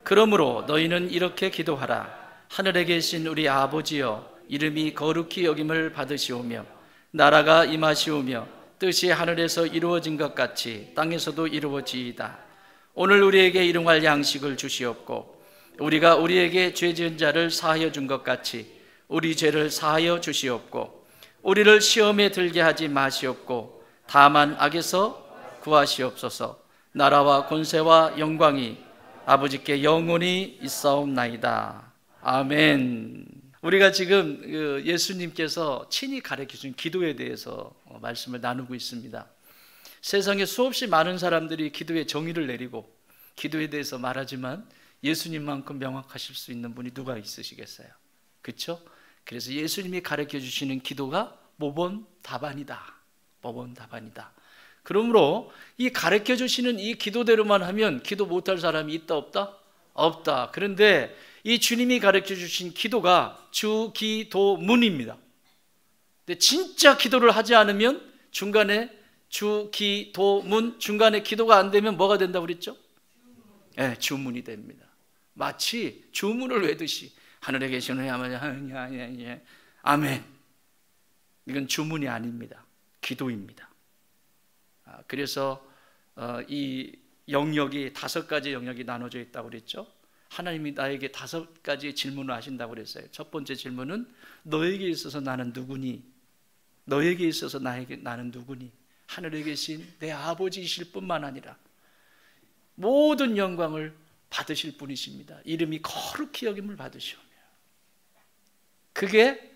그러므로 너희는 이렇게 기도하라. 하늘에 계신 우리 아버지여, 이름이 거룩히 여김을 받으시오며 나라가 임하시오며 뜻이 하늘에서 이루어진 것 같이 땅에서도 이루어지이다. 오늘 우리에게 일용할 양식을 주시옵고 우리가 우리에게 죄 지은 자를 사하여 준 것 같이 우리 죄를 사하여 주시옵고 우리를 시험에 들게 하지 마시옵고 다만 악에서 구하시옵소서. 나라와 권세와 영광이 아버지께 영원히 있사옵나이다. 아멘. 우리가 지금 예수님께서 친히 가르쳐준 기도에 대해서 말씀을 나누고 있습니다. 세상에 수없이 많은 사람들이 기도의 정의를 내리고 기도에 대해서 말하지만 예수님만큼 명확하실 수 있는 분이 누가 있으시겠어요? 그렇죠? 그래서 예수님이 가르쳐 주시는 기도가 모범답안이다. 모범답안이다. 그러므로 이 가르쳐 주시는 이 기도대로만 하면 기도 못할 사람이 있다 없다? 없다. 그런데 이 주님이 가르쳐 주신 기도가 주기도문입니다. 근데 진짜 기도를 하지 않으면 중간에 주기도문 중간에 기도가 안 되면 뭐가 된다고 그랬죠? 네, 주문이 됩니다. 마치 주문을 외듯이 하늘에 계신 우리 아버지 아멘. 이건 주문이 아닙니다. 기도입니다. 그래서 이 영역이 5가지 영역이 나눠져 있다고 그랬죠. 하나님이 나에게 5가지의 질문을 하신다고 그랬어요. 첫 번째 질문은 너에게 있어서 나는 누구니? 너에게 있어서 나는 누구니? 하늘에 계신 내 아버지이실 뿐만 아니라 모든 영광을 받으실 분이십니다. 이름이 거룩히 여김을 받으시오며. 그게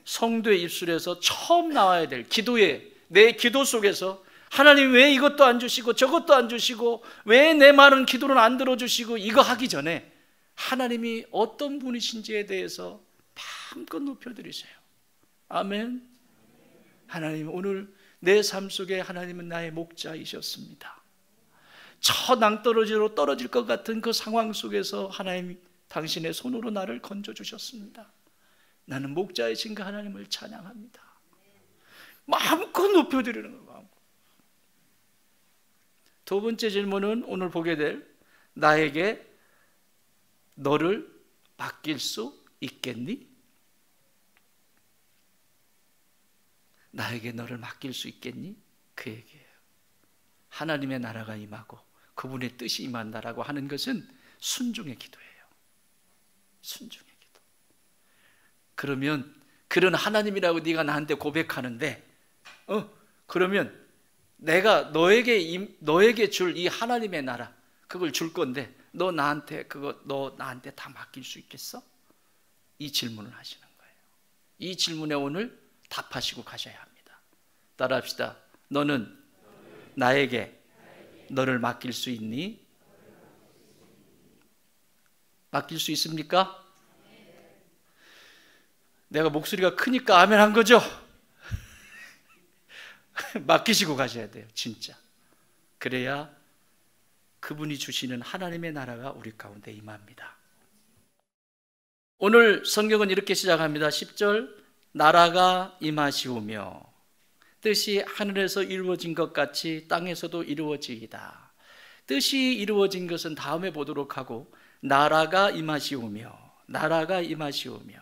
성도의 입술에서 처음 나와야 될 기도에, 내 기도 속에서 하나님 왜 이것도 안 주시고 저것도 안 주시고 왜 내 많은 기도는 안 들어주시고 이거 하기 전에 하나님이 어떤 분이신지에 대해서 마음껏 높여드리세요. 아멘. 하나님, 오늘 내 삶 속에 하나님은 나의 목자이셨습니다. 저 낭떠러지로 떨어질 것 같은 그 상황 속에서 하나님 당신의 손으로 나를 건져주셨습니다. 나는 목자이신 그 하나님을 찬양합니다. 마음껏 높여드리는 거예요. 두 번째 질문은 오늘 보게 될 나에게 너를 맡길 수 있겠니? 나에게 너를 맡길 수 있겠니? 그 얘기예요. 하나님의 나라가 임하고 그분의 뜻이 임한다라고 하는 것은 순종의 기도예요. 순종의 기도. 그러면 그런 하나님이라고 네가 나한테 고백하는데 그러면 내가 너에게 줄 이 하나님의 나라 그걸 줄 건데 너 나한테 다 맡길 수 있겠어? 이 질문을 하시는 거예요. 이 질문에 오늘 답하시고 가셔야 합니다. 따라합시다. 너는 나에게 너를 맡길 수 있니? 맡길 수 있습니까? 내가 목소리가 크니까 아멘 한 거죠? 맡기시고 가셔야 돼요. 진짜. 그래야 그분이 주시는 하나님의 나라가 우리 가운데 임합니다. 오늘 성경은 이렇게 시작합니다. 10절 나라가 임하시오며 뜻이 하늘에서 이루어진 것 같이 땅에서도 이루어지이다. 뜻이 이루어진 것은 다음에 보도록 하고 나라가 임하시오며 나라가 임하시오며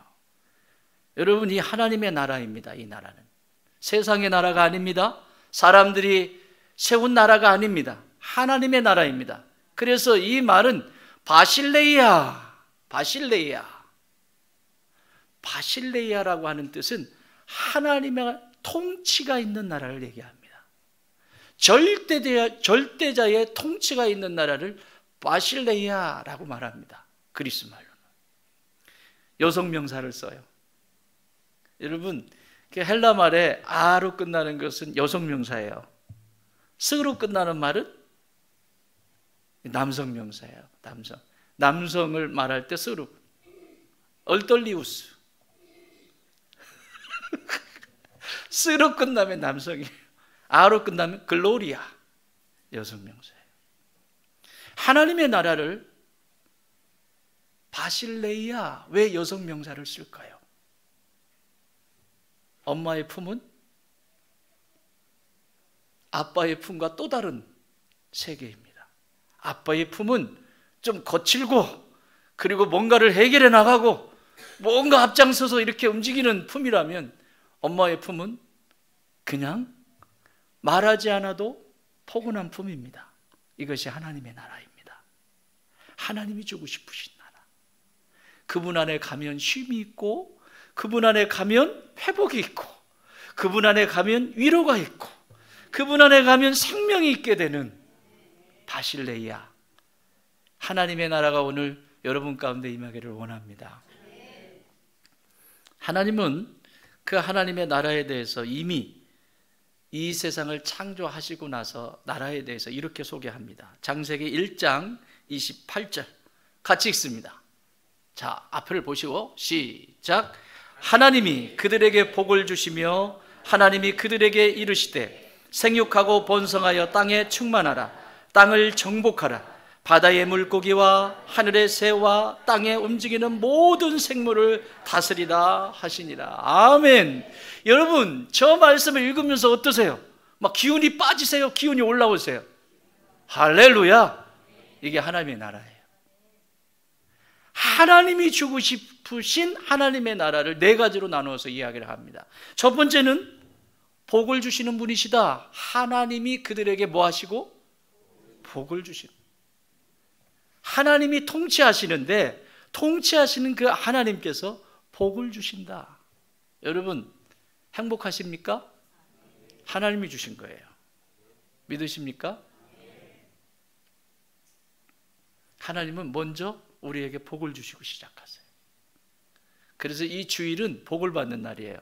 여러분 이 하나님의 나라입니다. 이 나라는 세상의 나라가 아닙니다. 사람들이 세운 나라가 아닙니다. 하나님의 나라입니다. 그래서 이 말은 바실레이아라고 하는 뜻은 하나님의 통치가 있는 나라를 얘기합니다. 절대자의 통치가 있는 나라를 바실레이아라고 말합니다. 그리스 말로는. 여성 명사를 써요. 여러분 헬라 말에 아로 끝나는 것은 여성 명사예요. 스로 끝나는 말은 남성 명사예요. 남성을 말할 때 스로 얼떨리우스 스로 끝나면 남성이에요. 아로 끝나면 글로리아 여성 명사예요. 하나님의 나라를 바실레이아 왜 여성 명사를 쓸까요? 엄마의 품은 아빠의 품과 또 다른 세계입니다. 아빠의 품은 좀 거칠고 그리고 뭔가를 해결해 나가고 뭔가 앞장서서 이렇게 움직이는 품이라면 엄마의 품은 그냥 말하지 않아도 포근한 품입니다. 이것이 하나님의 나라입니다. 하나님이 주고 싶으신 나라. 그분 안에 가면 쉼이 있고, 그분 안에 가면 회복이 있고, 그분 안에 가면 위로가 있고, 그분 안에 가면 생명이 있게 되는 바실레이아, 하나님의 나라가 오늘 여러분 가운데 임하기를 원합니다. 하나님은 그 하나님의 나라에 대해서 이미 이 세상을 창조하시고 나서 나라에 대해서 이렇게 소개합니다. 창세기 1장 28절 같이 읽습니다. 자, 앞을 보시고 시작. 하나님이 그들에게 복을 주시며 하나님이 그들에게 이르시되 생육하고 번성하여 땅에 충만하라. 땅을 정복하라. 바다의 물고기와 하늘의 새와 땅에 움직이는 모든 생물을 다스리라 하시니라. 아멘. 여러분, 저 말씀을 읽으면서 어떠세요? 막 기운이 빠지세요? 기운이 올라오세요? 할렐루야. 이게 하나님의 나라예요. 하나님이 주고 싶으신 하나님의 나라를 네 가지로 나누어서 이야기를 합니다. 첫 번째는 복을 주시는 분이시다. 하나님이 그들에게 뭐 하시고? 복을 주시는. 하나님이 통치하시는데 통치하시는 그 하나님께서 복을 주신다. 여러분 행복하십니까? 하나님이 주신 거예요. 믿으십니까? 하나님은 먼저 우리에게 복을 주시고 시작하세요. 그래서 이 주일은 복을 받는 날이에요.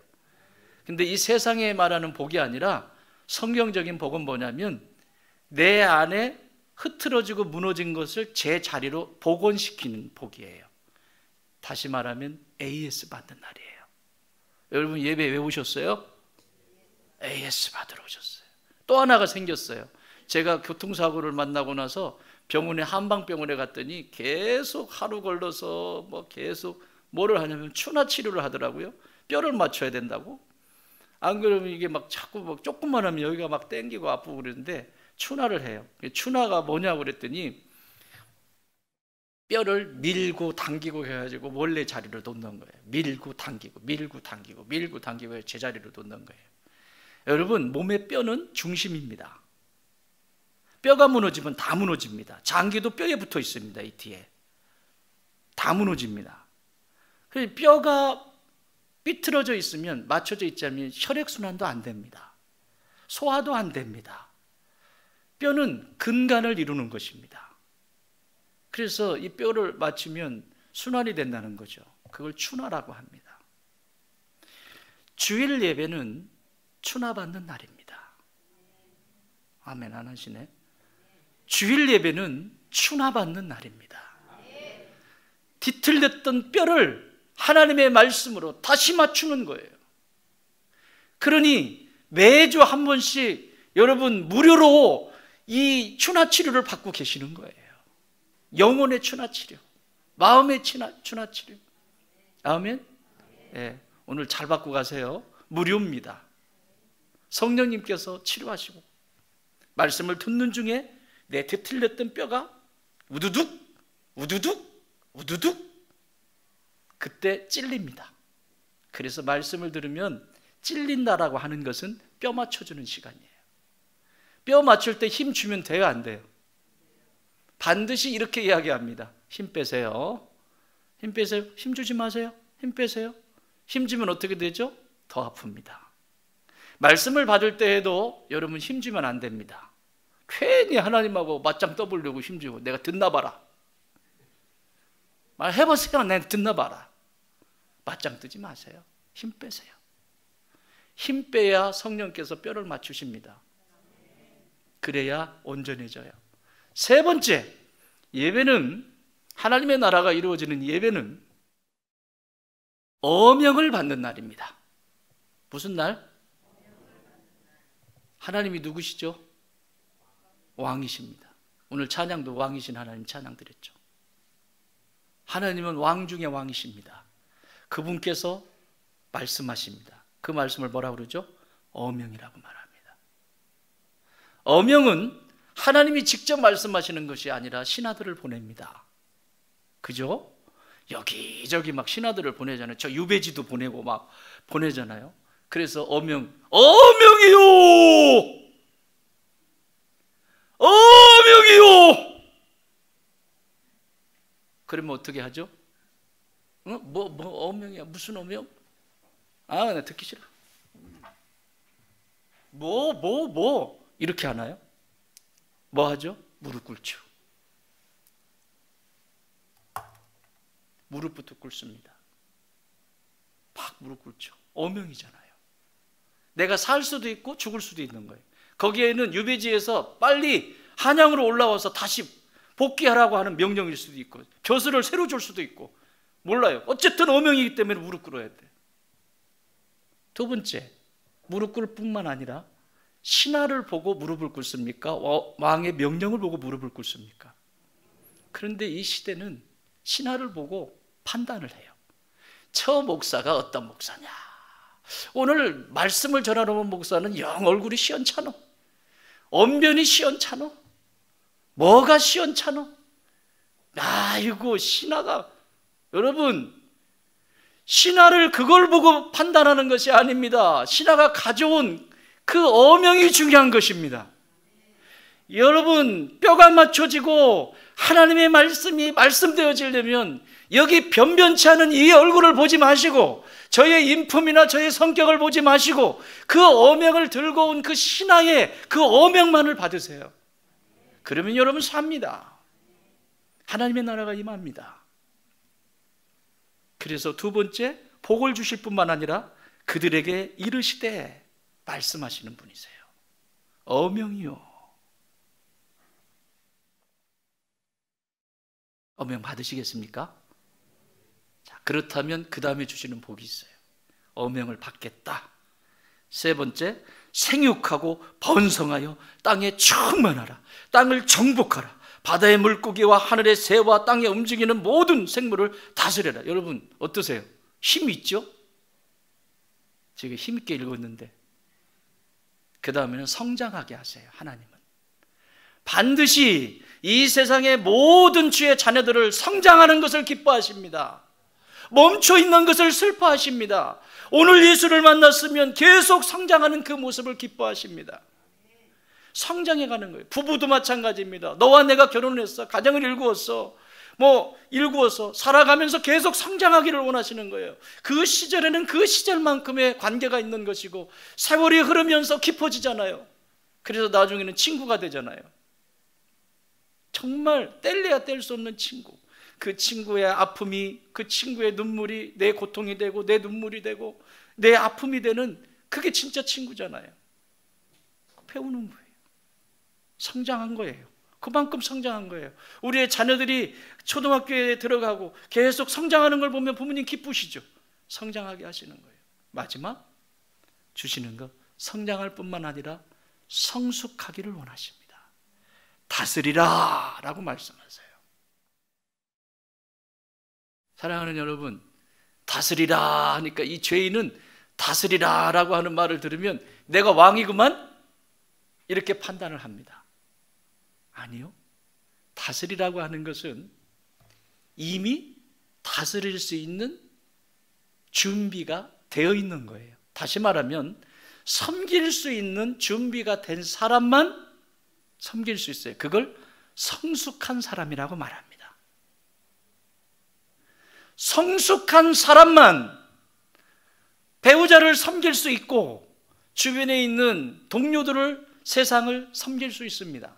근데 이 세상에 말하는 복이 아니라 성경적인 복은 뭐냐면 내 안에 흐트러지고 무너진 것을 제 자리로 복원시키는 복이에요. 다시 말하면 AS 받는 날이에요. 여러분 예배 왜 오셨어요? AS 받으러 오셨어요. 또 하나가 생겼어요. 제가 교통사고를 만나고 나서 병원에 한방병원에 갔더니 계속 하루 걸러서 계속 뭐를 하냐면 추나 치료를 하더라고요. 뼈를 맞춰야 된다고. 안 그러면 이게 자꾸 조금만 하면 여기가 땡기고 아프고 그러는데 추나를 해요. 추나가 뭐냐고 그랬더니 뼈를 밀고 당기고 해가지고 원래 자리로 놓는 거예요. 밀고 당기고 밀고 당기고 밀고 당기고 제자리로 놓는 거예요. 여러분 몸의 뼈는 중심입니다. 뼈가 무너지면 다 무너집니다. 장기도 뼈에 붙어 있습니다. 이 뒤에 다 무너집니다. 뼈가 삐뚤어져 있으면 맞춰져 있지 않으면 혈액순환도 안 됩니다. 소화도 안 됩니다. 뼈는 근간을 이루는 것입니다. 그래서 이 뼈를 맞추면 순환이 된다는 거죠. 그걸 추나라고 합니다. 주일 예배는 추나 받는 날입니다. 아멘 안 하시네. 주일 예배는 추나 받는 날입니다. 뒤틀렸던 뼈를 하나님의 말씀으로 다시 맞추는 거예요. 그러니 매주 한 번씩 여러분 무료로 이 추나 치료를 받고 계시는 거예요. 영혼의 추나 치료, 마음의 추나 치료. 아멘. 네, 오늘 잘 받고 가세요. 무료입니다. 성령님께서 치료하시고 말씀을 듣는 중에 내 뒤틀렸던 뼈가 우두둑 우두둑 우두둑 그때 찔립니다. 그래서 말씀을 들으면 찔린다라고 하는 것은 뼈 맞춰주는 시간이에요. 뼈 맞출 때 힘 주면 돼요, 안 돼요? 반드시 이렇게 이야기합니다. 힘 빼세요. 힘 빼세요. 힘 주지 마세요. 힘 빼세요. 힘 주면 어떻게 되죠? 더 아픕니다. 말씀을 받을 때에도 여러분 힘 주면 안 됩니다. 괜히 하나님하고 맞짱 떠보려고 힘 주고 내가 듣나 봐라. 말해보세요. 내가 듣나 봐라. 맞짱 뜨지 마세요. 힘 빼세요. 힘 빼야 성령께서 뼈를 맞추십니다. 그래야 온전해져요. 세 번째, 예배는 하나님의 나라가 이루어지는 예배는 어명을 받는 날입니다. 무슨 날? 하나님이 누구시죠? 왕이십니다. 오늘 찬양도 왕이신 하나님 찬양 드렸죠. 하나님은 왕 중에 왕이십니다. 그분께서 말씀하십니다. 그 말씀을 뭐라고 그러죠? 어명이라고 말합니다. 어명은 하나님이 직접 말씀하시는 것이 아니라 신하들을 보냅니다. 그죠? 여기저기 막 신하들을 보내잖아요. 저 유배지도 보내고 막 보내잖아요. 그래서 어명이요! 어명이요! 그러면 어떻게 하죠? 어명이야. 무슨 어명? 나 듣기 싫어. 이렇게 하나요? 뭐 하죠? 무릎 꿇죠. 무릎부터 꿇습니다. 팍 무릎 꿇죠. 어명이잖아요. 내가 살 수도 있고 죽을 수도 있는 거예요. 거기에는 유배지에서 빨리 한양으로 올라와서 다시 복귀하라고 하는 명령일 수도 있고, 벼슬을 새로 줄 수도 있고, 몰라요. 어쨌든 어명이기 때문에 무릎 꿇어야 돼. 두 번째, 무릎 꿇을 뿐만 아니라 신하를 보고 무릎을 꿇습니까? 왕의 명령을 보고 무릎을 꿇습니까? 그런데 이 시대는 신하를 보고 판단을 해요. 저 목사가 어떤 목사냐? 오늘 말씀을 전하러 온 목사는 영 얼굴이 시원찮어. 언변이 시원찮어. 뭐가 시원찮어? 아이고, 신하가, 여러분, 신하를 그걸 보고 판단하는 것이 아닙니다. 신하가 가져온 그 어명이 중요한 것입니다. 여러분, 뼈가 맞춰지고 하나님의 말씀이 말씀되어지려면 여기 변변치 않은 이 얼굴을 보지 마시고, 저의 인품이나 저의 성격을 보지 마시고, 그 어명을 들고 온 그 신하의 그 어명만을 받으세요. 그러면 여러분 삽니다. 하나님의 나라가 임합니다. 그래서 두 번째, 복을 주실 뿐만 아니라 그들에게 이르시되 말씀하시는 분이세요. 어명이요. 어명 받으시겠습니까? 자, 그렇다면 그 다음에 주시는 복이 있어요. 어명을 받겠다. 세 번째, 생육하고 번성하여 땅에 충만하라. 땅을 정복하라. 바다의 물고기와 하늘의 새와 땅에 움직이는 모든 생물을 다스려라. 여러분 어떠세요? 힘 있죠? 제가 힘있게 읽었는데, 그 다음에는 성장하게 하세요. 하나님은 반드시 이 세상의 모든 주의 자녀들을 성장하는 것을 기뻐하십니다. 멈춰 있는 것을 슬퍼하십니다. 오늘 예수를 만났으면 계속 성장하는 그 모습을 기뻐하십니다. 성장해 가는 거예요. 부부도 마찬가지입니다. 너와 내가 결혼했어, 가정을 일구었어, 일구어서 살아가면서 계속 성장하기를 원하시는 거예요. 그 시절에는 그 시절만큼의 관계가 있는 것이고, 세월이 흐르면서 깊어지잖아요. 그래서 나중에는 친구가 되잖아요. 정말 뗄래야 뗄 수 없는 친구. 그 친구의 아픔이, 그 친구의 눈물이 내 고통이 되고, 내 눈물이 되고, 내 아픔이 되는, 그게 진짜 친구잖아요. 배우는 거예요. 성장한 거예요. 그만큼 성장한 거예요. 우리의 자녀들이 초등학교에 들어가고 계속 성장하는 걸 보면 부모님 기쁘시죠? 성장하게 하시는 거예요. 마지막 주시는 거, 성장할 뿐만 아니라 성숙하기를 원하십니다. 다스리라 라고 말씀하세요. 사랑하는 여러분, 다스리라 하니까 이 죄인은 다스리라 라고 하는 말을 들으면 내가 왕이구만 이렇게 판단을 합니다. 아니요. 다스리라고 하는 것은 이미 다스릴 수 있는 준비가 되어 있는 거예요. 다시 말하면 섬길 수 있는 준비가 된 사람만 섬길 수 있어요. 그걸 성숙한 사람이라고 말합니다. 성숙한 사람만 배우자를 섬길 수 있고, 주변에 있는 동료들을, 세상을 섬길 수 있습니다.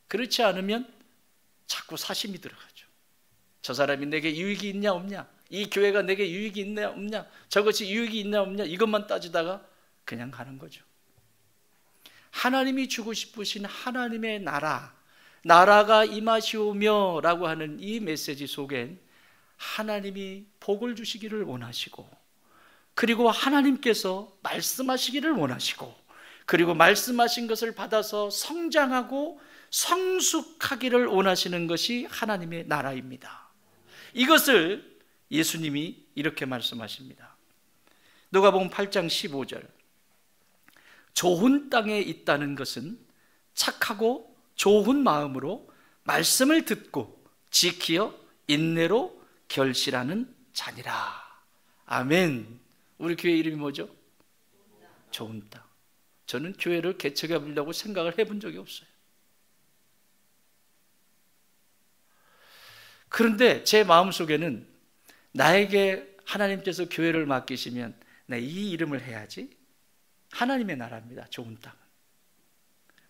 그렇지 않으면 자꾸 사심이 들어가죠. 저 사람이 내게 유익이 있냐 없냐, 이 교회가 내게 유익이 있냐 없냐, 저것이 유익이 있냐 없냐, 이것만 따지다가 그냥 가는 거죠. 하나님이 주고 싶으신 하나님의 나라가 임하시오며 라고 하는 이 메시지 속엔 하나님이 복을 주시기를 원하시고, 그리고 하나님께서 말씀하시기를 원하시고, 그리고 말씀하신 것을 받아서 성장하고 성숙하기를 원하시는 것이 하나님의 나라입니다. 이것을 예수님이 이렇게 말씀하십니다. 누가복음 8장 15절, 좋은 땅에 있다는 것은 착하고 좋은 마음으로 말씀을 듣고 지키어 인내로 결실하는 자니라. 아멘. 우리 교회 이름이 뭐죠? 좋은 땅. 저는 교회를 개척해 보려고 생각을 해본 적이 없어요. 그런데 제 마음속에는 나에게 하나님께서 교회를 맡기시면 나 이 이름을 해야지. 하나님의 나라입니다. 좋은 땅은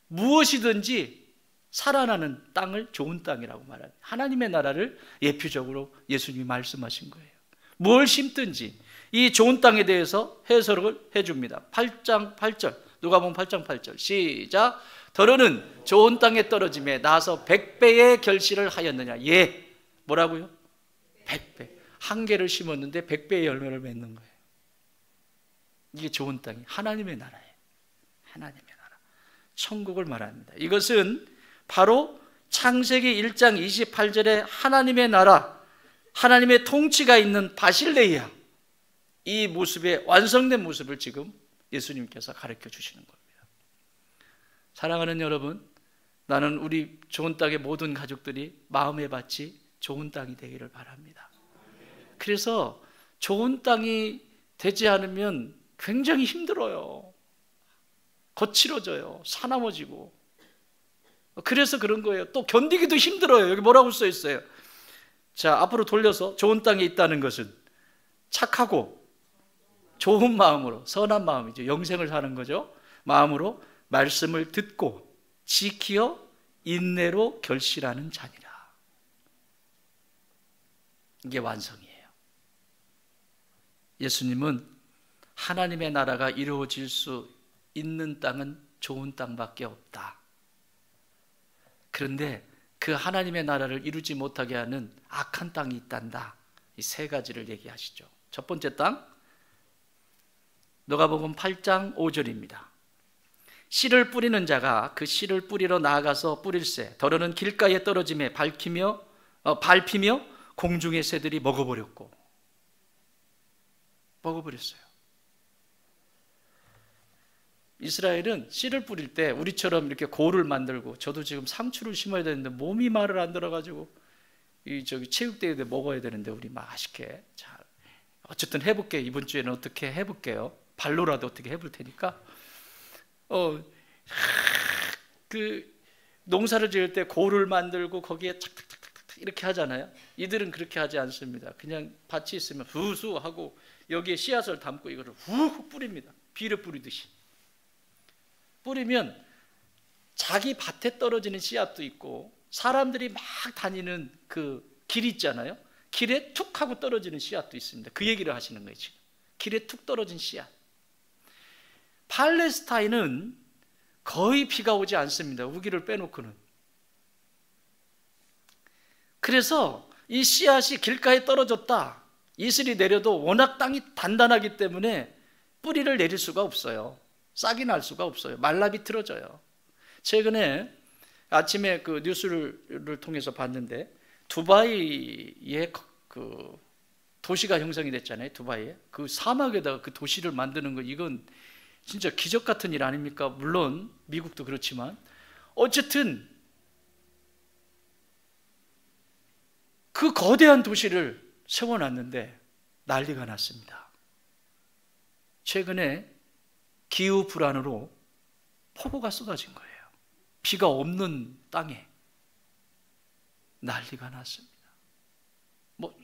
무엇이든지 살아나는 땅을 좋은 땅이라고 말합니다. 하나님의 나라를 예표적으로 예수님이 말씀하신 거예요. 뭘 심든지 이 좋은 땅에 대해서 해설을 해줍니다. 8장 8절, 누가복음 8장 8절 시작. 더러는 좋은 땅에 떨어짐에 나서 100배의 결실을 하였느냐. 예, 뭐라고요? 100배. 한 개를 심었는데 100배의 열매를 맺는 거예요. 이게 좋은 땅이 하나님의 나라예요. 하나님의 나라, 천국을 말합니다. 이것은 바로 창세기 1장 28절에 하나님의 나라, 하나님의 통치가 있는 바실레이아, 이 모습의 완성된 모습을 지금 예수님께서 가르쳐 주시는 겁니다. 사랑하는 여러분, 나는 우리 좋은 땅의 모든 가족들이 마음의 밭이 좋은 땅이 되기를 바랍니다. 그래서 좋은 땅이 되지 않으면 굉장히 힘들어요. 거칠어져요. 사나워지고. 그래서 그런 거예요. 또 견디기도 힘들어요. 여기 뭐라고 써 있어요? 자, 앞으로 돌려서 좋은 땅에 있다는 것은 착하고 좋은 마음으로, 선한 마음이죠. 영생을 사는 거죠. 마음으로 말씀을 듣고 지키어 인내로 결실하는 자니라. 이게 완성이에요. 예수님은 하나님의 나라가 이루어질 수 있는 땅은 좋은 땅밖에 없다. 그런데 그 하나님의 나라를 이루지 못하게 하는 악한 땅이 있단다. 이 세 가지를 얘기하시죠. 첫 번째 땅, 누가복음 8장 5절입니다. 씨를 뿌리는 자가 그 씨를 뿌리러 나아가서 뿌릴새 더러는 길가에 떨어짐에 밟히며 공중의 새들이 먹어버렸어요. 이스라엘은 씨를 뿌릴 때 우리처럼 이렇게 고를 만들고, 저도 지금 상추를 심어야 되는데 몸이 말을 안 들어가지고 체육대회 때 먹어야 되는데 우리 맛있게 잘 어쨌든 해볼게요. 이번 주에는 어떻게 해볼게요. 발로라도 어떻게 해볼 테니까. 그 농사를 지을 때 고를 만들고 거기에 착착착착 이렇게 하잖아요. 이들은 그렇게 하지 않습니다. 그냥 밭이 있으면 후수 하고 여기에 씨앗을 담고 이거를 훅 뿌립니다. 비료 뿌리듯이. 뿌리면 자기 밭에 떨어지는 씨앗도 있고, 사람들이 막 다니는 그 길 있잖아요. 길에 툭 하고 떨어지는 씨앗도 있습니다. 그 얘기를 하시는 거예요. 지금 길에 툭 떨어진 씨앗. 팔레스타인은 거의 비가 오지 않습니다. 우기를 빼놓고는. 그래서 이 씨앗이 길가에 떨어졌다, 이슬이 내려도 워낙 땅이 단단하기 때문에 뿌리를 내릴 수가 없어요. 싹이 날 수가 없어요. 말라 비틀어져요. 최근에 아침에 그 뉴스를 통해서 봤는데, 두바이에 그 도시가 형성이 됐잖아요. 두바이에 그 사막에다가 그 도시를 만드는 거, 이건 진짜 기적 같은 일 아닙니까? 물론 미국도 그렇지만 어쨌든 그 거대한 도시를 세워놨는데 난리가 났습니다. 최근에 기후 불안으로 폭우가 쏟아진 거예요. 비가 없는 땅에 난리가 났습니다. 뭐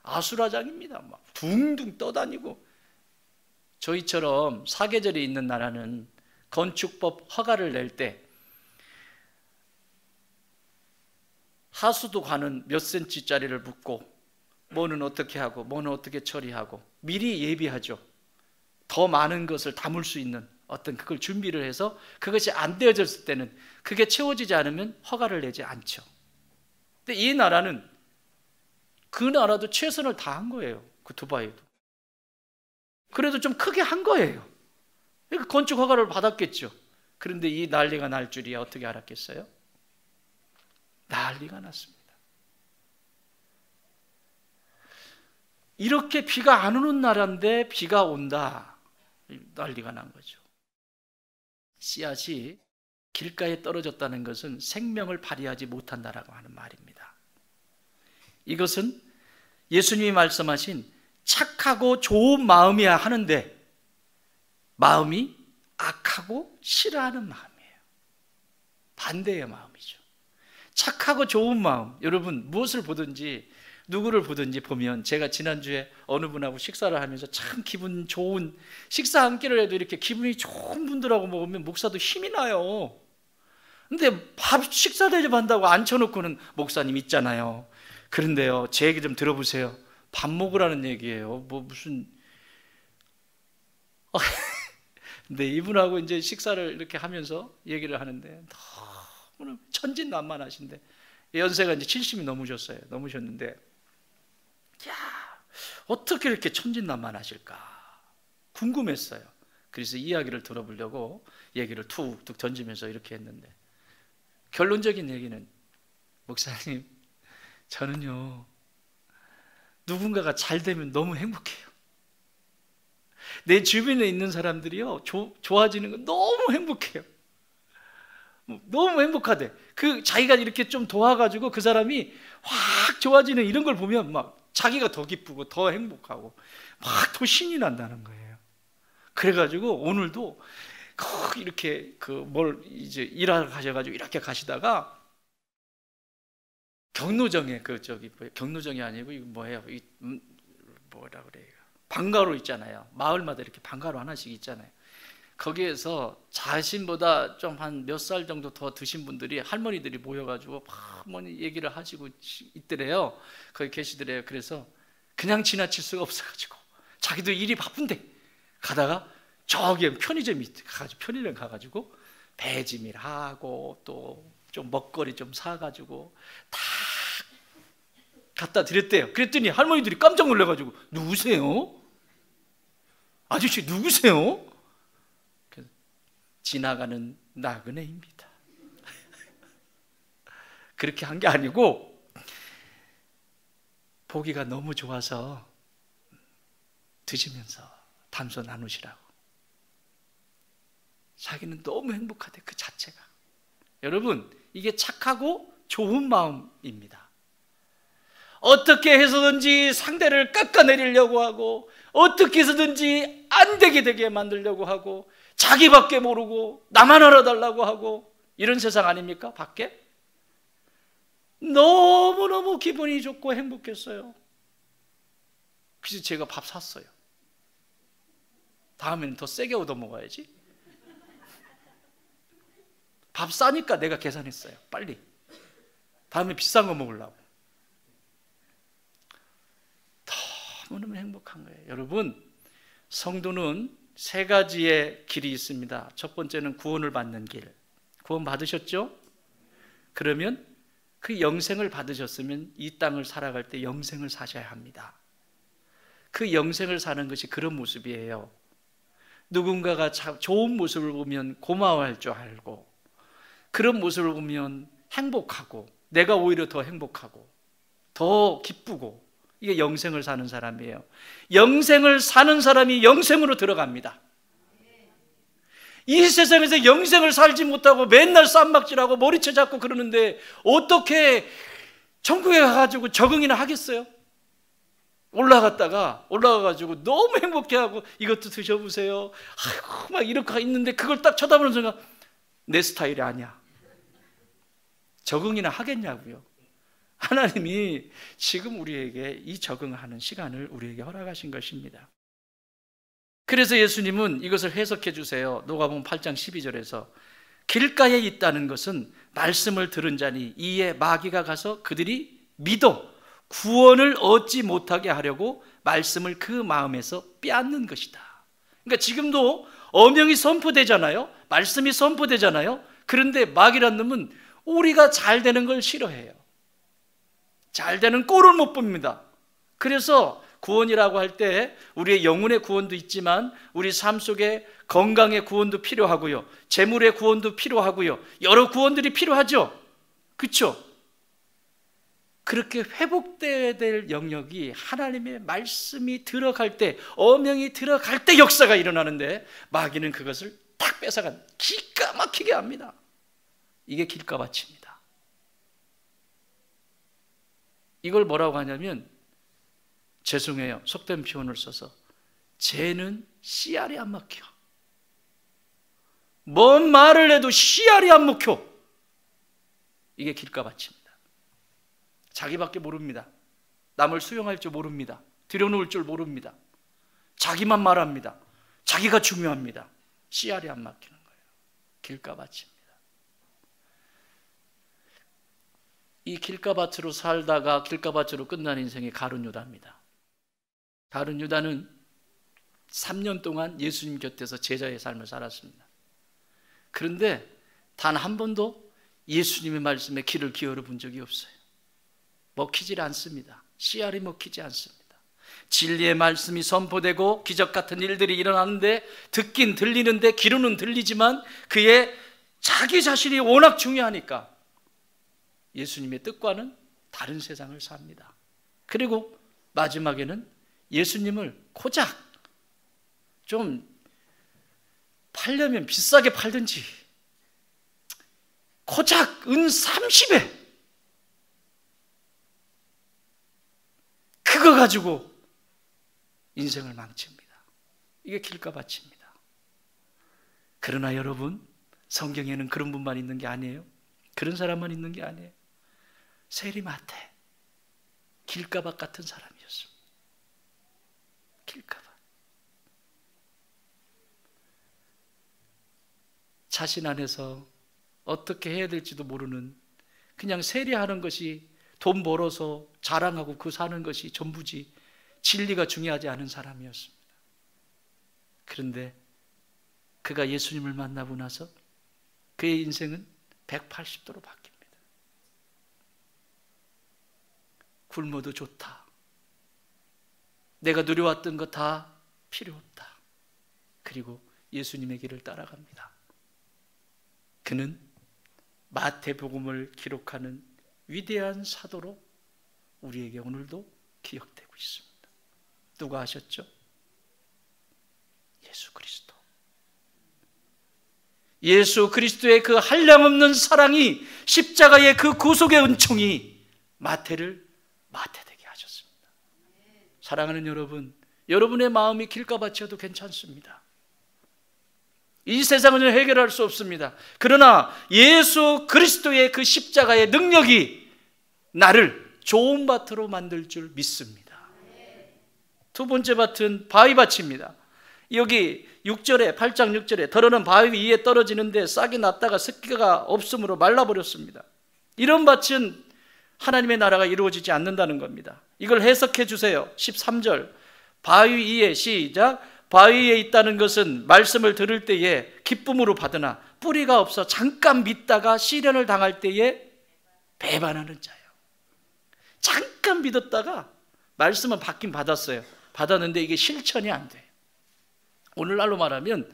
아수라장입니다. 막 둥둥 떠다니고. 저희처럼 사계절이 있는 나라는 건축법 허가를 낼 때 하수도 관은 몇 센치짜리를 묻고, 뭐는 어떻게 하고 뭐는 어떻게 처리하고 미리 예비하죠. 더 많은 것을 담을 수 있는 어떤 그걸 준비를 해서 그것이 안 되어졌을 때는, 그게 채워지지 않으면 허가를 내지 않죠. 근데 이 나라는, 그 나라도 최선을 다한 거예요. 그 두바이도. 그래도 좀 크게 한 거예요. 그러니까 건축 허가를 받았겠죠. 그런데 이 난리가 날 줄이야 어떻게 알았겠어요? 난리가 났습니다. 이렇게 비가 안 오는 나라인데 비가 온다, 난리가 난 거죠. 씨앗이 길가에 떨어졌다는 것은 생명을 발휘하지 못한다라고 하는 말입니다. 이것은 예수님이 말씀하신 착하고 좋은 마음이야 하는데 마음이 악하고 싫어하는 마음이에요. 반대의 마음이죠. 착하고 좋은 마음, 여러분 무엇을 보든지 누구를 보든지 보면, 제가 지난주에 어느 분하고 식사를 하면서 참 기분 좋은, 식사 한 끼를 해도 이렇게 기분이 좋은 분들하고 먹으면 목사도 힘이 나요. 근데 밥 식사 대접한다고 앉혀놓고는 목사님 있잖아요. 그런데요, 제 얘기 좀 들어보세요. 밥 먹으라는 얘기예요. 뭐 무슨 근데 이분하고 이제 식사를 이렇게 하면서 얘기를 하는데 너무 천진난만하신데, 연세가 이제 70이 넘으셨는데, 야, 어떻게 이렇게 천진난만하실까 궁금했어요. 그래서 이야기를 들어보려고 얘기를 툭툭 던지면서 이렇게 했는데, 결론적인 얘기는, 목사님, 저는요 누군가가 잘 되면 너무 행복해요. 내 주변에 있는 사람들이요 좋아지는 거 너무 행복해요. 너무 행복하대. 그 자기가 이렇게 좀 도와가지고 그 사람이 확 좋아지는 이런 걸 보면 막 자기가 더 기쁘고 더 행복하고 막 더 신이 난다는 거예요. 그래가지고 오늘도 이렇게 이제 일하러 가셔가지고 이렇게 가시다가 경로정에 경로정이 아니고 이거 뭐예요? 뭐라 그래요? 방가로 있잖아요. 마을마다 이렇게 방가로 하나씩 있잖아요. 거기에서 자신보다 좀 한 몇 살 정도 더 드신 분들이, 할머니들이 모여가지고 할머니 얘기를 하시고 있더래요. 거기 계시더래요. 그래서 그냥 지나칠 수가 없어가지고 자기도 일이 바쁜데 가다가 저기 편의점 가가지고 배짐일하고 또 좀 먹거리 좀 사가지고 다 갖다 드렸대요. 그랬더니 할머니들이 깜짝 놀라가지고, 누구세요? 아저씨 누구세요? 지나가는 나그네입니다. 그렇게 한 게 아니고 보기가 너무 좋아서 드시면서 담소 나누시라고. 자기는 너무 행복하대, 그 자체가. 여러분, 이게 착하고 좋은 마음입니다. 어떻게 해서든지 상대를 깎아내리려고 하고, 어떻게 해서든지 안 되게 만들려고 하고, 자기밖에 모르고 나만 알아달라고 하고, 이런 세상 아닙니까? 밖에? 너무너무 기분이 좋고 행복했어요. 그래서 제가 밥 샀어요. 다음에는 더 세게 얻어먹어야지. 밥 싸니까 내가 계산했어요. 빨리. 다음에 비싼 거 먹으려고. 너무너무 행복한 거예요. 여러분, 성도는 세 가지의 길이 있습니다. 첫 번째는 구원을 받는 길. 구원 받으셨죠? 그러면 그 영생을 받으셨으면 이 땅을 살아갈 때 영생을 사셔야 합니다. 그 영생을 사는 것이 그런 모습이에요. 누군가가 좋은 모습을 보면 고마워할 줄 알고, 그런 모습을 보면 행복하고, 내가 오히려 더 행복하고 더 기쁘고, 이게 영생을 사는 사람이에요. 영생을 사는 사람이 영생으로 들어갑니다. 이 세상에서 영생을 살지 못하고 맨날 쌈박질하고 머리채 잡고 그러는데 어떻게 천국에 가가지고 적응이나 하겠어요? 올라가가지고 너무 행복해하고, 이것도 드셔보세요, 아이고 막 이렇게 있는데 그걸 딱 쳐다보는 순간 내 스타일이 아니야. 적응이나 하겠냐고요. 하나님이 지금 우리에게 이 적응하는 시간을 우리에게 허락하신 것입니다. 그래서 예수님은 이것을 해석해 주세요. 누가복음 8장 12절에서 길가에 있다는 것은 말씀을 들은 자니 이에 마귀가 가서 그들이 믿어 구원을 얻지 못하게 하려고 말씀을 그 마음에서 빼앗는 것이다. 그러니까 지금도 엄명이 선포되잖아요. 말씀이 선포되잖아요. 그런데 마귀란 놈은 우리가 잘 되는 걸 싫어해요. 잘 되는 꼴을 못 봅니다. 그래서 구원이라고 할 때 우리의 영혼의 구원도 있지만 우리 삶 속에 건강의 구원도 필요하고요, 재물의 구원도 필요하고요, 여러 구원들이 필요하죠. 그렇죠? 그렇게 회복되어야 될 영역이 하나님의 말씀이 들어갈 때, 엄명이 들어갈 때 역사가 일어나는데, 마귀는 그것을 딱 뺏어간, 기가 막히게 합니다. 이게 길가밭입니다. 이걸 뭐라고 하냐면, 죄송해요, 속된 표현을 써서, 쟤는 씨알이 안 막혀. 뭔 말을 해도 씨알이 안 먹혀. 이게 길가밭입니다. 자기밖에 모릅니다. 남을 수용할 줄 모릅니다. 들여놓을 줄 모릅니다. 자기만 말합니다. 자기가 중요합니다. 씨알이 안 막히는 거예요. 길가밭입니다. 이 길가밭으로 살다가 길가밭으로 끝난 인생이 가룟 유다입니다. 가룟 유다는 3년 동안 예수님 곁에서 제자의 삶을 살았습니다. 그런데 단 한 번도 예수님의 말씀에 귀를 기울여 본 적이 없어요. 먹히질 않습니다. 씨알이 먹히지 않습니다. 진리의 말씀이 선포되고 기적 같은 일들이 일어나는데, 듣긴 들리는데 귀로는 들리지만 그의 자기 자신이 워낙 중요하니까 예수님의 뜻과는 다른 세상을 삽니다. 그리고 마지막에는 예수님을 고작 좀 팔려면 비싸게 팔든지, 고작 은 30에 그거 가지고 인생을 망칩니다. 이게 길가밭입니다. 그러나 여러분, 성경에는 그런 분만 있는 게 아니에요. 그런 사람만 있는 게 아니에요. 세리마태, 길가밭 같은 사람이었습니다. 길가밭. 자신 안에서 어떻게 해야 될지도 모르는, 그냥 세리하는 것이, 돈 벌어서 자랑하고 그 사는 것이 전부지, 진리가 중요하지 않은 사람이었습니다. 그런데 그가 예수님을 만나고 나서 그의 인생은 180도로 바뀝니다. 굶어도 좋다. 내가 누려왔던 거 다 필요 없다. 그리고 예수님의 길을 따라갑니다. 그는 마태복음을 기록하는 위대한 사도로 우리에게 오늘도 기억되고 있습니다. 누가 하셨죠? 예수 그리스도. 예수 그리스도의 그 한량없는 사랑이, 십자가의 그 구속의 은총이 마태를 마태되게 하셨습니다. 사랑하는 여러분, 여러분의 마음이 길가밭이어도 괜찮습니다. 이 세상은 해결할 수 없습니다. 그러나 예수 그리스도의 그 십자가의 능력이 나를 좋은 밭으로 만들 줄 믿습니다. 두 번째 밭은 바위밭입니다. 여기 6절에, 8장 6절에 더러는 바위 위에 떨어지는데 싹이 났다가 습기가 없으므로 말라버렸습니다. 이런 밭은 하나님의 나라가 이루어지지 않는다는 겁니다. 이걸 해석해 주세요. 13절, 바위 위에, 시작, 바위 위에 있다는 것은 말씀을 들을 때에 기쁨으로 받으나 뿌리가 없어 잠깐 믿다가 시련을 당할 때에 배반하는 자예요. 잠깐 믿었다가 말씀은 받긴 받았어요. 받았는데 이게 실천이 안 돼요. 오늘날로 말하면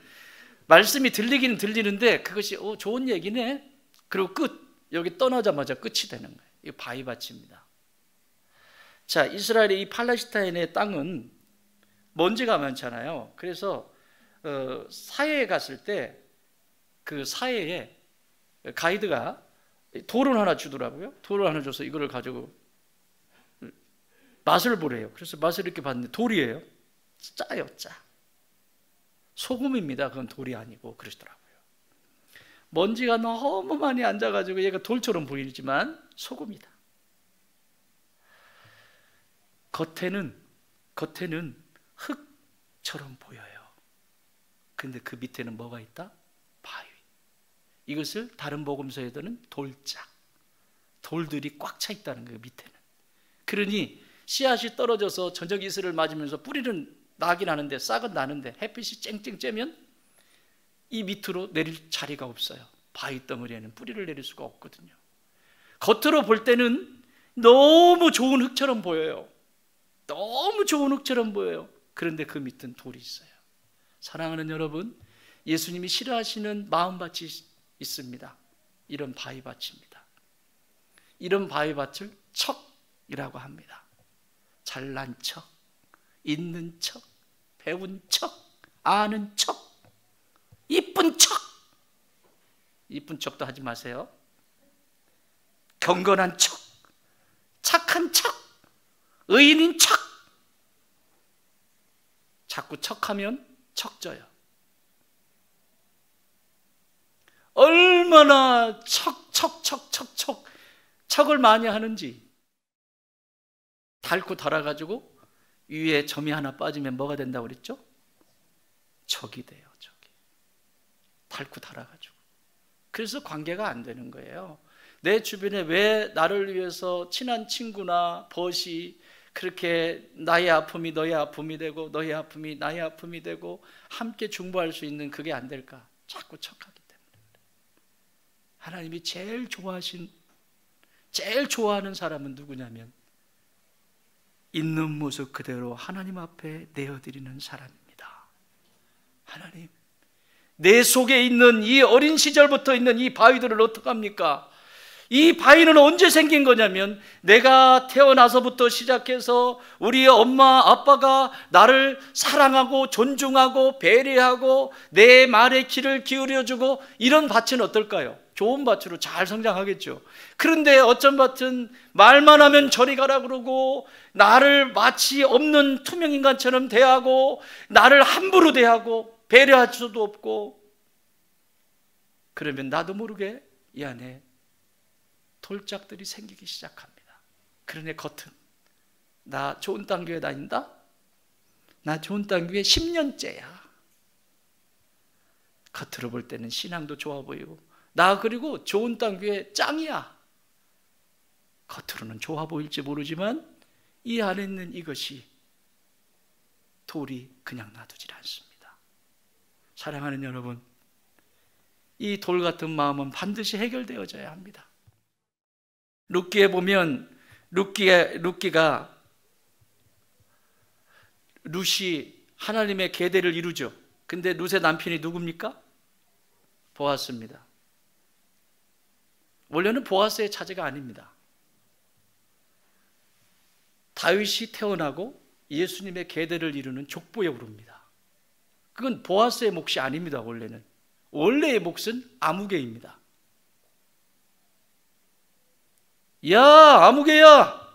말씀이 들리기는 들리는데 그것이 좋은 얘기네, 그리고 끝, 여기 떠나자마자 끝이 되는 거예요. 이거 바위밭입니다. 자, 이스라엘의 이 팔레스타인의 땅은 먼지가 많잖아요. 그래서 사해에 갔을 때 그 사해에 가이드가 돌을 하나 주더라고요. 돌을 하나 줘서 이거를 가지고 맛을 보래요. 그래서 맛을 이렇게 봤는데 돌이에요. 짜요, 짜. 소금입니다. 그건 돌이 아니고 그러시더라고요. 먼지가 너무 많이 앉아가지고 얘가 돌처럼 보이지만 소금이다. 겉에는 흙처럼 보여요. 근데 그 밑에는 뭐가 있다? 바위. 이것을 다른 복음서에서는 돌짝, 돌들이 꽉 차 있다는 거예요, 밑에는. 그러니 씨앗이 떨어져서 저녁 이슬을 맞으면서 뿌리는 나긴 하는데, 싹은 나는데 햇빛이 쨍쨍 쬐면 이 밑으로 내릴 자리가 없어요. 바위 덩어리에는 뿌리를 내릴 수가 없거든요. 겉으로 볼 때는 너무 좋은 흙처럼 보여요. 너무 좋은 흙처럼 보여요. 그런데 그 밑은 돌이 있어요. 사랑하는 여러분, 예수님이 싫어하시는 마음밭이 있습니다. 이런 바위밭입니다. 이런 바위밭을 척이라고 합니다. 잘난 척, 있는 척, 배운 척, 아는 척, 이쁜 척. 이쁜 척도 하지 마세요. 경건한 척, 착한 척, 의인인 척. 자꾸 척하면 척져요. 얼마나 척을 많이 하는지. 닳고 닳아가지고 위에 점이 하나 빠지면 뭐가 된다고 그랬죠? 적이 돼요. 적이. 닳고 닳아가지고. 그래서 관계가 안 되는 거예요. 내 주변에 왜 나를 위해서 친한 친구나 벗이 그렇게 나의 아픔이 너의 아픔이 되고 너의 아픔이 나의 아픔이 되고 함께 중보할 수 있는 그게 안 될까? 자꾸 척하기 때문에. 하나님이 제일 좋아하는 사람은 누구냐면 있는 모습 그대로 하나님 앞에 내어드리는 사람입니다. 하나님, 내 속에 있는 이 어린 시절부터 있는 이 바위들을 어떡합니까? 이 바위는 언제 생긴 거냐면 내가 태어나서부터 시작해서 우리 엄마 아빠가 나를 사랑하고 존중하고 배려하고 내 말에 귀를 기울여주고 이런 밭은 어떨까요? 좋은 밭으로 잘 성장하겠죠. 그런데 어떤 밭은 말만 하면 저리 가라 그러고 나를 마치 없는 투명인간처럼 대하고 나를 함부로 대하고 배려할 수도 없고, 그러면 나도 모르게 이 안에 돌짝들이 생기기 시작합니다. 그러니 겉은 나 좋은 땅교회 다닌다? 나 좋은 땅교회 10년째야. 겉으로 볼 때는 신앙도 좋아 보이고 나 그리고 좋은 땅교회 짱이야. 겉으로는 좋아 보일지 모르지만 이 안에 있는 이것이 돌이 그냥 놔두질 않습니다. 사랑하는 여러분, 이 돌 같은 마음은 반드시 해결되어져야 합니다. 룻기에 보면 룻기가 룻이 하나님의 계대를 이루죠. 근데 룻의 남편이 누굽니까? 보아스입니다. 원래는 보아스의 차지가 아닙니다. 다윗이 태어나고 예수님의 계대를 이루는 족보에 오릅니다. 그건 보아스의 몫이 아닙니다. 원래의 몫은 아무개입니다. 야, 아무개야!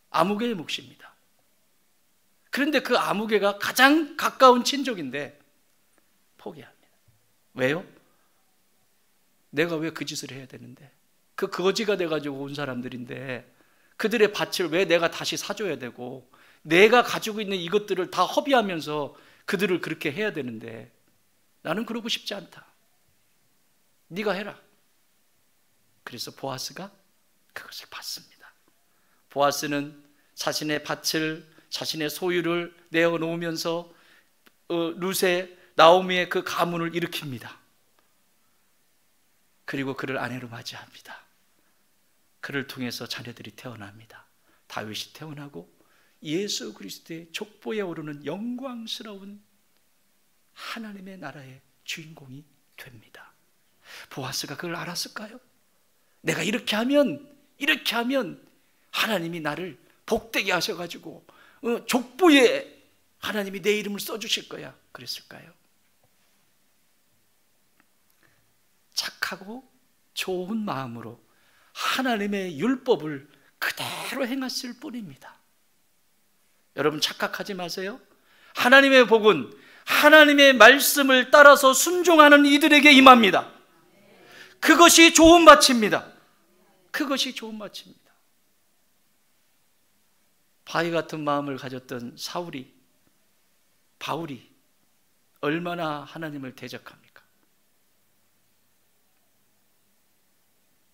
아무개의 몫입니다. 그런데 그 아무개가 가장 가까운 친족인데 포기합니다. 왜요? 내가 왜 그 짓을 해야 되는데? 그 거지가 돼가지고 온 사람들인데 그들의 밭을 왜 내가 다시 사줘야 되고 내가 가지고 있는 이것들을 다 허비하면서 그들을 그렇게 해야 되는데 나는 그러고 싶지 않다. 네가 해라. 그래서 보아스가 그것을 받습니다. 보아스는 자신의 밭을, 자신의 소유를 내어놓으면서 룻의 나오미의 그 가문을 일으킵니다. 그리고 그를 아내로 맞이합니다. 그를 통해서 자녀들이 태어납니다. 다윗이 태어나고 예수 그리스도의 족보에 오르는 영광스러운 하나님의 나라의 주인공이 됩니다. 보아스가 그걸 알았을까요? 내가 이렇게 하면 하나님이 나를 복되게 하셔가지고 족보에 하나님이 내 이름을 써주실 거야. 그랬을까요? 착하고 좋은 마음으로 하나님의 율법을 그대로 행했을 뿐입니다. 여러분 착각하지 마세요. 하나님의 복은 하나님의 말씀을 따라서 순종하는 이들에게 임합니다. 그것이 좋은 밭입니다. 그것이 좋은 밭입니다. 바위 같은 마음을 가졌던 바울이 얼마나 하나님을 대적합니까?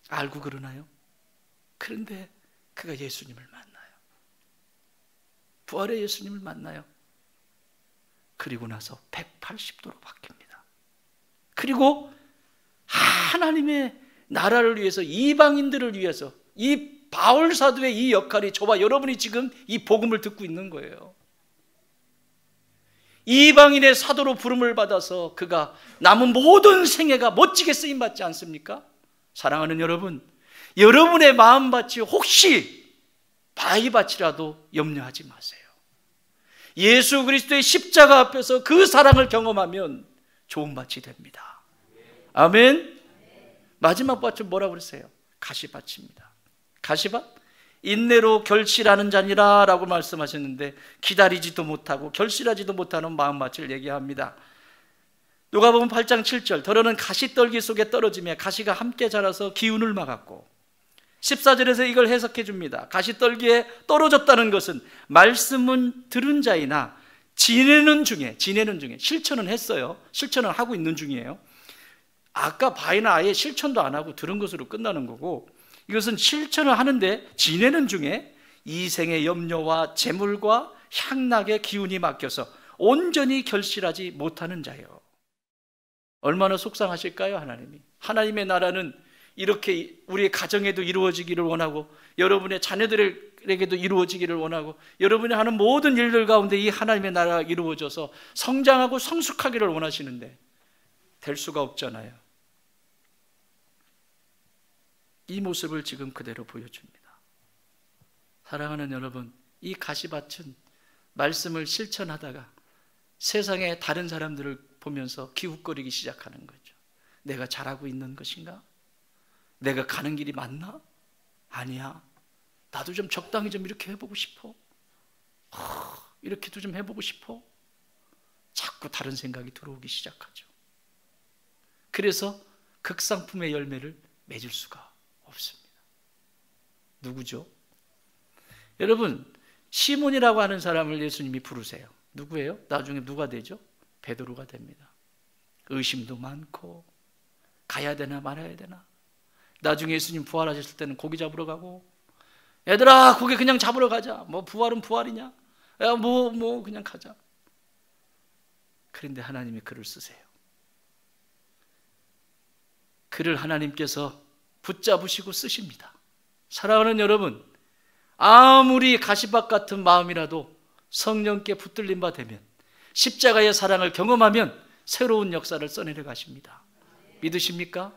알고 그러나요? 그런데 그가 예수님을 만나요. 부활의 예수님을 만나요. 그리고 나서 180도로 바뀝니다. 그리고 하나님의 나라를 위해서, 이방인들을 위해서, 이 바울 사도의 이 역할이 저와 여러분이 지금 이 복음을 듣고 있는 거예요. 이방인의 사도로 부름을 받아서 그가 남은 모든 생애가 멋지게 쓰임받지 않습니까? 사랑하는 여러분, 여러분의 마음밭이 혹시 바위밭이라도 염려하지 마세요. 예수 그리스도의 십자가 앞에서 그 사랑을 경험하면 좋은 밭이 됩니다. 아멘. 마지막 밭은 뭐라고 그랬어요? 가시밭입니다. 가시밭? 인내로 결실하는 자니라 라고 말씀하셨는데, 기다리지도 못하고 결실하지도 못하는 마음밭을 얘기합니다. 누가복음 8장 7절, 더러는 가시떨기 속에 떨어지며 가시가 함께 자라서 기운을 막았고, 14절에서 이걸 해석해 줍니다. 가시떨기에 떨어졌다는 것은 말씀은 들은 자이나 지내는 중에 실천은 했어요. 실천은 하고 있는 중이에요. 아까 바위는 아예 실천도 안 하고 들은 것으로 끝나는 거고, 이것은 실천을 하는데 지내는 중에 이생의 염려와 재물과 향락의 기운이 막혀서 온전히 결실하지 못하는 자요. 얼마나 속상하실까요? 하나님의 나라는 이렇게 우리의 가정에도 이루어지기를 원하고, 여러분의 자녀들에게도 이루어지기를 원하고, 여러분이 하는 모든 일들 가운데 이 하나님의 나라가 이루어져서 성장하고 성숙하기를 원하시는데 될 수가 없잖아요. 이 모습을 지금 그대로 보여줍니다. 사랑하는 여러분, 이 가시밭은 말씀을 실천하다가 세상의 다른 사람들을 보면서 기웃거리기 시작하는 거죠. 내가 잘하고 있는 것인가? 내가 가는 길이 맞나? 아니야. 나도 좀 적당히 좀 이렇게 해보고 싶어. 이렇게도 좀 해보고 싶어. 자꾸 다른 생각이 들어오기 시작하죠. 그래서 극상품의 열매를 맺을 수가 없습니다. 누구죠? 여러분, 시몬이라고 하는 사람을 예수님이 부르세요. 누구예요? 나중에 누가 되죠? 베드로가 됩니다. 의심도 많고, 가야 되나 말아야 되나. 나중에 예수님 부활하셨을 때는 고기 잡으러 가고, 얘들아 고기 그냥 잡으러 가자. 뭐 부활은 부활이냐? 야, 뭐 그냥 가자. 그런데 하나님이 그를 쓰세요. 그를 하나님께서 붙잡으시고 쓰십니다. 사랑하는 여러분, 아무리 가시밭 같은 마음이라도 성령께 붙들린 바 되면, 십자가의 사랑을 경험하면 새로운 역사를 써내려 가십니다. 믿으십니까?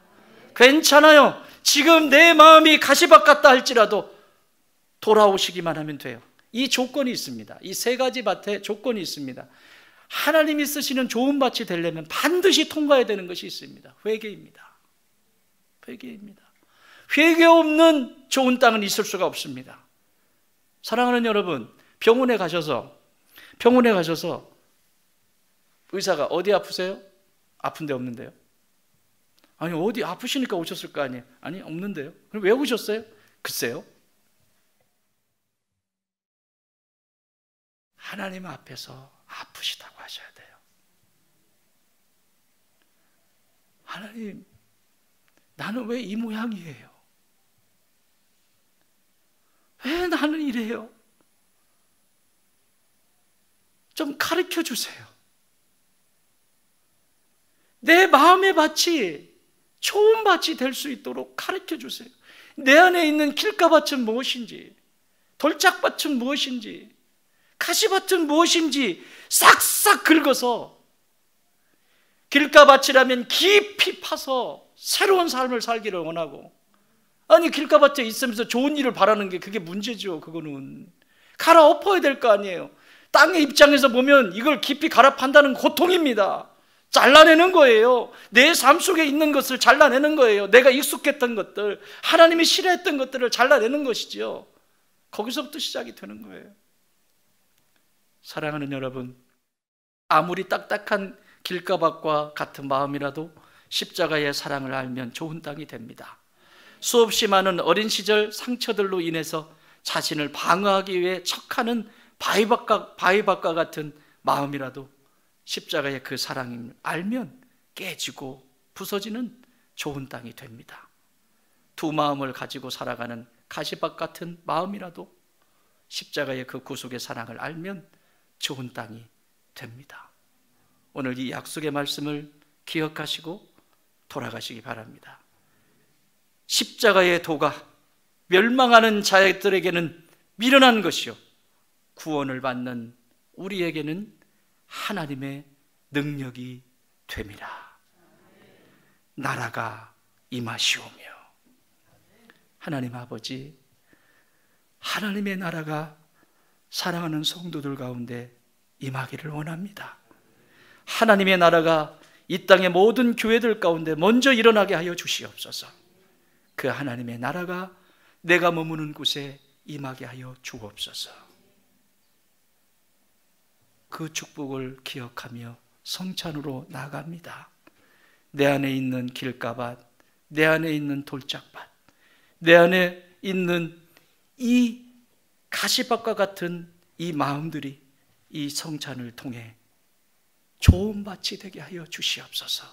괜찮아요. 지금 내 마음이 가시밭 같다 할지라도 돌아오시기만 하면 돼요. 이 조건이 있습니다. 이 세 가지 밭에 조건이 있습니다. 하나님이 쓰시는 좋은 밭이 되려면 반드시 통과해야 되는 것이 있습니다. 회개입니다. 회개 없는 좋은 땅은 있을 수가 없습니다. 사랑하는 여러분, 병원에 가셔서 의사가 어디 아프세요? 아픈 데 없는데요. 아니, 어디 아프시니까 오셨을 거 아니에요. 아니, 없는데요. 그럼 왜 오셨어요? 글쎄요. 하나님 앞에서 아프시다고 하셔야 돼요. 하나님, 나는 왜 이 모양이에요? 왜 나는 이래요? 좀 가르쳐 주세요. 내 마음의 밭이 좋은 밭이 될 수 있도록 가르쳐 주세요. 내 안에 있는 길가밭은 무엇인지, 돌짝밭은 무엇인지, 가시밭은 무엇인지 싹싹 긁어서, 길가밭이라면 깊이 파서 새로운 삶을 살기를 원하고, 아니 길가밭에 있으면서 좋은 일을 바라는 게 그게 문제죠. 그거는 갈아엎어야 될 거 아니에요. 땅의 입장에서 보면 이걸 깊이 갈아 판다는 고통입니다. 잘라내는 거예요. 내 삶 속에 있는 것을 잘라내는 거예요. 내가 익숙했던 것들, 하나님이 싫어했던 것들을 잘라내는 것이지요. 거기서부터 시작이 되는 거예요. 사랑하는 여러분, 아무리 딱딱한 길가밭과 같은 마음이라도 십자가의 사랑을 알면 좋은 땅이 됩니다. 수없이 많은 어린 시절 상처들로 인해서 자신을 방어하기 위해 척하는 바위밭과 같은 마음이라도 십자가의 그 사랑을 알면 깨지고 부서지는 좋은 땅이 됩니다. 두 마음을 가지고 살아가는 가시밭 같은 마음이라도 십자가의 그 구속의 사랑을 알면 좋은 땅이 됩니다. 오늘 이 약속의 말씀을 기억하시고 돌아가시기 바랍니다. 십자가의 도가 멸망하는 자들에게는 미련한 것이요, 구원을 받는 우리에게는 하나님의 능력이 됨이라. 나라가 임하시오며. 하나님 아버지, 하나님의 나라가 사랑하는 성도들 가운데 임하기를 원합니다. 하나님의 나라가 이 땅의 모든 교회들 가운데 먼저 일어나게 하여 주시옵소서. 그 하나님의 나라가 내가 머무는 곳에 임하게 하여 주옵소서. 그 축복을 기억하며 성찬으로 나갑니다. 내 안에 있는 길가밭, 내 안에 있는 돌짝밭, 내 안에 있는 이 가시밭과 같은 이 마음들이 이 성찬을 통해 좋은 밭이 되게 하여 주시옵소서.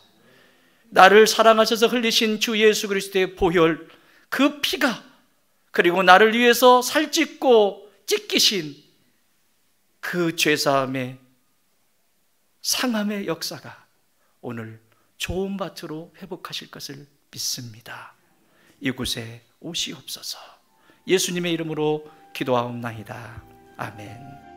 나를 사랑하셔서 흘리신 주 예수 그리스도의 보혈, 그 피가, 그리고 나를 위해서 살찢고 찢기신 그 죄사함의 상함의 역사가 오늘 좋은 밭으로 회복하실 것을 믿습니다. 이곳에 오시옵소서. 예수님의 이름으로 기도하옵나이다. 아멘.